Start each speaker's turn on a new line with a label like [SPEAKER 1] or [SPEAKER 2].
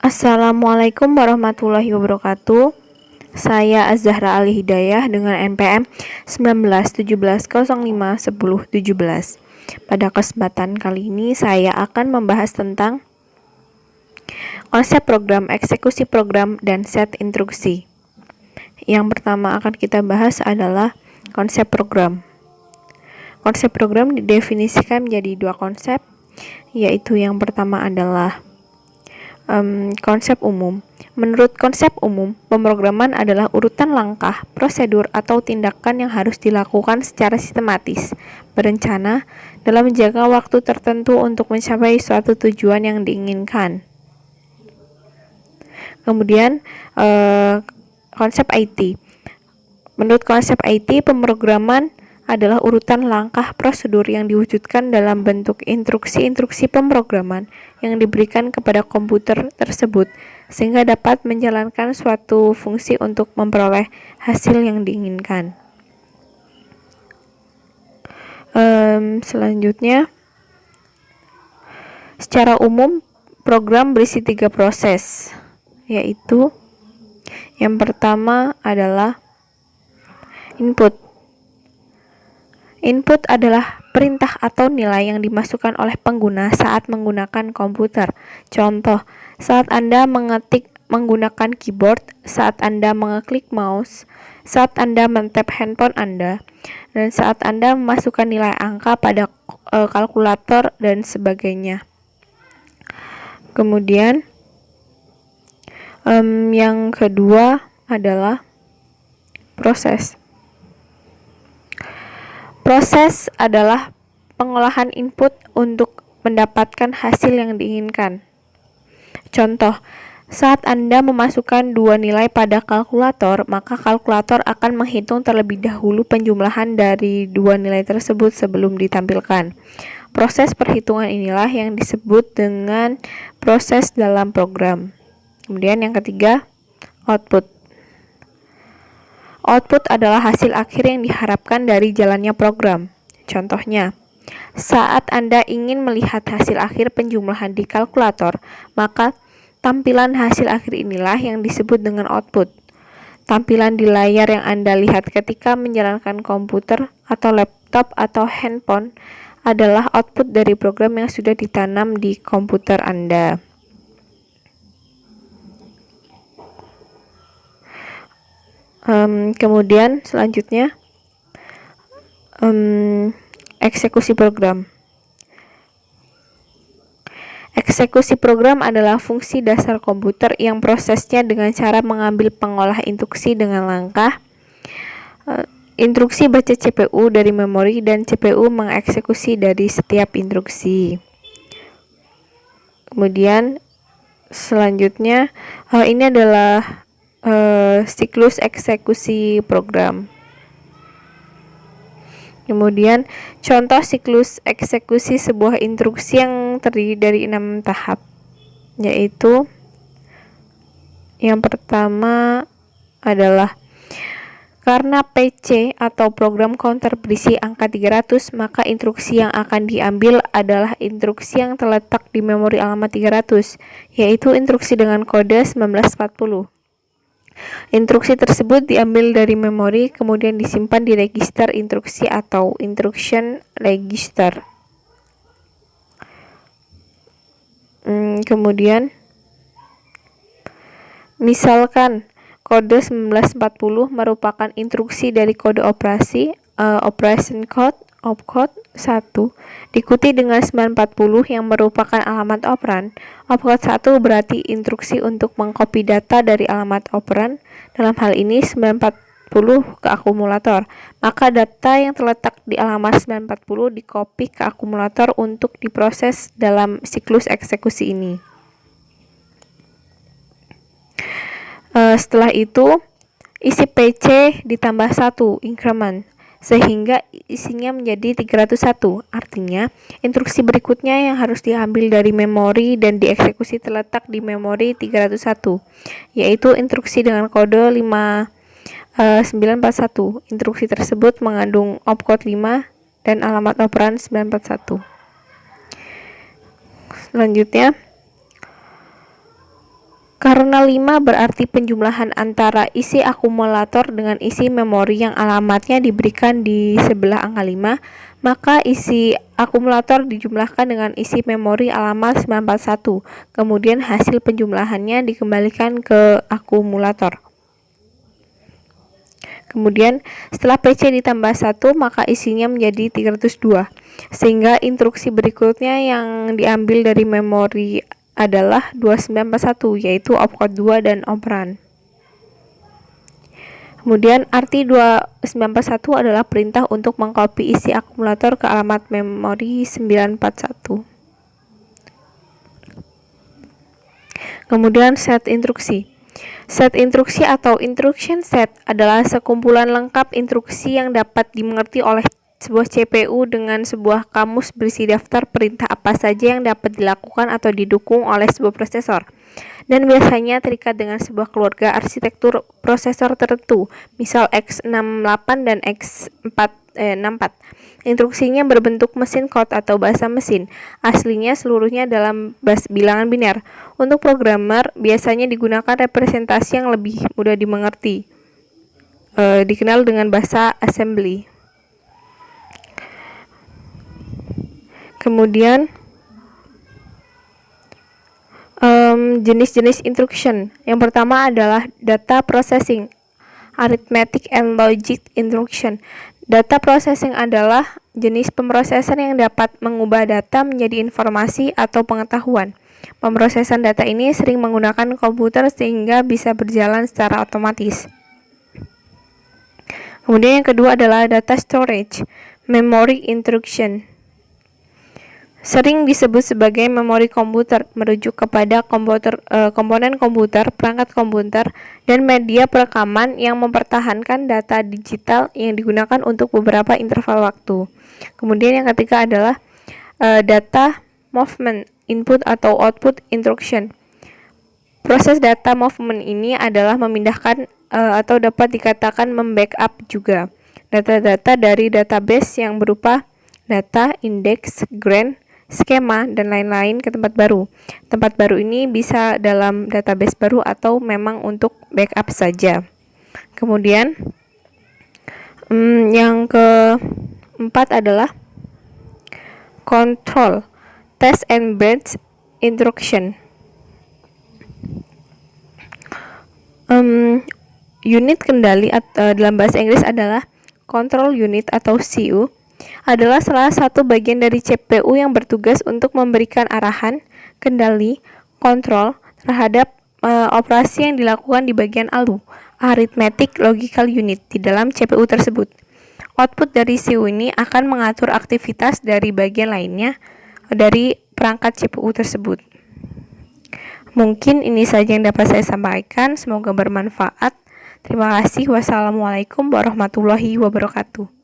[SPEAKER 1] Assalamualaikum warahmatullahi wabarakatuh. Saya Az-Zahra Ali Hidayah dengan NPM 1917051017. Pada kesempatan kali ini saya akan membahas tentang konsep program, eksekusi program, dan set instruksi. Yang pertama akan kita bahas adalah konsep program. Konsep program didefinisikan menjadi dua konsep, yaitu yang pertama adalah konsep umum. Menurut konsep umum, pemrograman adalah urutan langkah, prosedur, atau tindakan yang harus dilakukan secara sistematis, berencana, dalam jangka waktu tertentu untuk mencapai suatu tujuan yang diinginkan. Kemudian, konsep IT. Menurut konsep IT, pemrograman adalah urutan langkah prosedur yang diwujudkan dalam bentuk instruksi-instruksi pemrograman yang diberikan kepada komputer tersebut sehingga dapat menjalankan suatu fungsi untuk memperoleh hasil yang diinginkan. Selanjutnya, secara umum program berisi 3 proses, yaitu yang pertama adalah input. Input adalah perintah atau nilai yang dimasukkan oleh pengguna saat menggunakan komputer. Contoh, saat Anda mengetik menggunakan keyboard, saat Anda mengeklik mouse, saat Anda men-tap handphone Anda, dan saat Anda memasukkan nilai angka pada kalkulator dan sebagainya. Kemudian, yang kedua adalah proses. Proses adalah pengolahan input untuk mendapatkan hasil yang diinginkan. Contoh, saat Anda memasukkan 2 nilai pada kalkulator, maka kalkulator akan menghitung terlebih dahulu penjumlahan dari 2 nilai tersebut sebelum ditampilkan. Proses perhitungan inilah yang disebut dengan proses dalam program. Kemudian yang ketiga, output. Output adalah hasil akhir yang diharapkan dari jalannya program. Contohnya, saat Anda ingin melihat hasil akhir penjumlahan di kalkulator, maka tampilan hasil akhir inilah yang disebut dengan output. Tampilan di layar yang Anda lihat ketika menjalankan komputer atau laptop atau handphone adalah output dari program yang sudah ditanam di komputer Anda. Kemudian selanjutnya eksekusi program. Eksekusi program adalah fungsi dasar komputer yang prosesnya dengan cara mengambil pengolah instruksi dengan langkah instruksi baca CPU dari memori dan CPU mengeksekusi dari setiap instruksi. Kemudian selanjutnya ini adalah siklus eksekusi program. Kemudian contoh siklus eksekusi sebuah instruksi yang terdiri dari 6 tahap, yaitu yang pertama adalah karena PC atau program counter berisi angka 300, maka instruksi yang akan diambil adalah instruksi yang terletak di memori alamat 300, yaitu instruksi dengan kode 1940. Instruksi tersebut diambil dari memori, kemudian disimpan di register instruksi atau instruction register. Kemudian, misalkan kode 1940 merupakan instruksi dari kode operasi, operation code, opcode 1, diikuti dengan 940 yang merupakan alamat operan. Opcode 1 berarti instruksi untuk mengcopy data dari alamat operan, dalam hal ini 940 ke akumulator. Maka data yang terletak di alamat 940 dikopi ke akumulator untuk diproses dalam siklus eksekusi ini. Setelah itu, isi PC ditambah 1 increment sehingga isinya menjadi 301. Artinya, instruksi berikutnya yang harus diambil dari memori dan dieksekusi terletak di memori 301, yaitu instruksi dengan kode 941. Instruksi tersebut mengandung opcode 5 dan alamat operan 941. Selanjutnya, Karena 5 berarti penjumlahan antara isi akumulator dengan isi memori yang alamatnya diberikan di sebelah angka 5, maka isi akumulator dijumlahkan dengan isi memori alamat 941. Kemudian hasil penjumlahannya dikembalikan ke akumulator. Kemudian setelah PC ditambah 1, maka isinya menjadi 302. Sehingga instruksi berikutnya yang diambil dari memori adalah 2941, yaitu opcode 2 dan operan. Kemudian arti 2941 adalah perintah untuk mengcopy isi akumulator ke alamat memori 941. Kemudian set instruksi. Set instruksi atau instruction set adalah sekumpulan lengkap instruksi yang dapat dimengerti oleh sebuah CPU dengan sebuah kamus berisi daftar perintah apa saja yang dapat dilakukan atau didukung oleh sebuah prosesor, dan biasanya terikat dengan sebuah keluarga arsitektur prosesor tertentu, misal x68 dan x64. Instruksinya berbentuk mesin code atau bahasa mesin, aslinya seluruhnya dalam bilangan biner. Untuk programmer, biasanya digunakan representasi yang lebih mudah dimengerti, dikenal dengan bahasa assembly. Kemudian jenis-jenis instruction. Yang pertama adalah data processing, arithmetic and logic instruction. Data processing adalah jenis pemrosesan yang dapat mengubah data menjadi informasi atau pengetahuan. Pemrosesan data ini sering menggunakan komputer sehingga bisa berjalan secara otomatis. Kemudian yang kedua adalah data storage, memory instruction. Sering disebut sebagai memori komputer, merujuk kepada komponen komputer, perangkat komputer, dan media perekaman yang mempertahankan data digital yang digunakan untuk beberapa interval waktu. Kemudian yang ketiga adalah data movement, input atau output instruction. Proses data movement ini adalah memindahkan atau dapat dikatakan membackup juga data-data dari database yang berupa data, indeks, grant, skema, dan lain-lain ke tempat baru. Tempat baru ini bisa dalam database baru atau memang untuk backup saja. Kemudian yang keempat adalah control, test and batch instruction. Unit kendali dalam bahasa Inggris adalah control unit atau CU, adalah salah satu bagian dari CPU yang bertugas untuk memberikan arahan, kendali, kontrol terhadap operasi yang dilakukan di bagian ALU, Arithmetic Logical Unit, di dalam CPU tersebut. Output dari CU ini akan mengatur aktivitas dari bagian lainnya dari perangkat CPU tersebut. Mungkin ini saja yang dapat saya sampaikan, semoga bermanfaat. Terima kasih. Wassalamualaikum warahmatullahi wabarakatuh.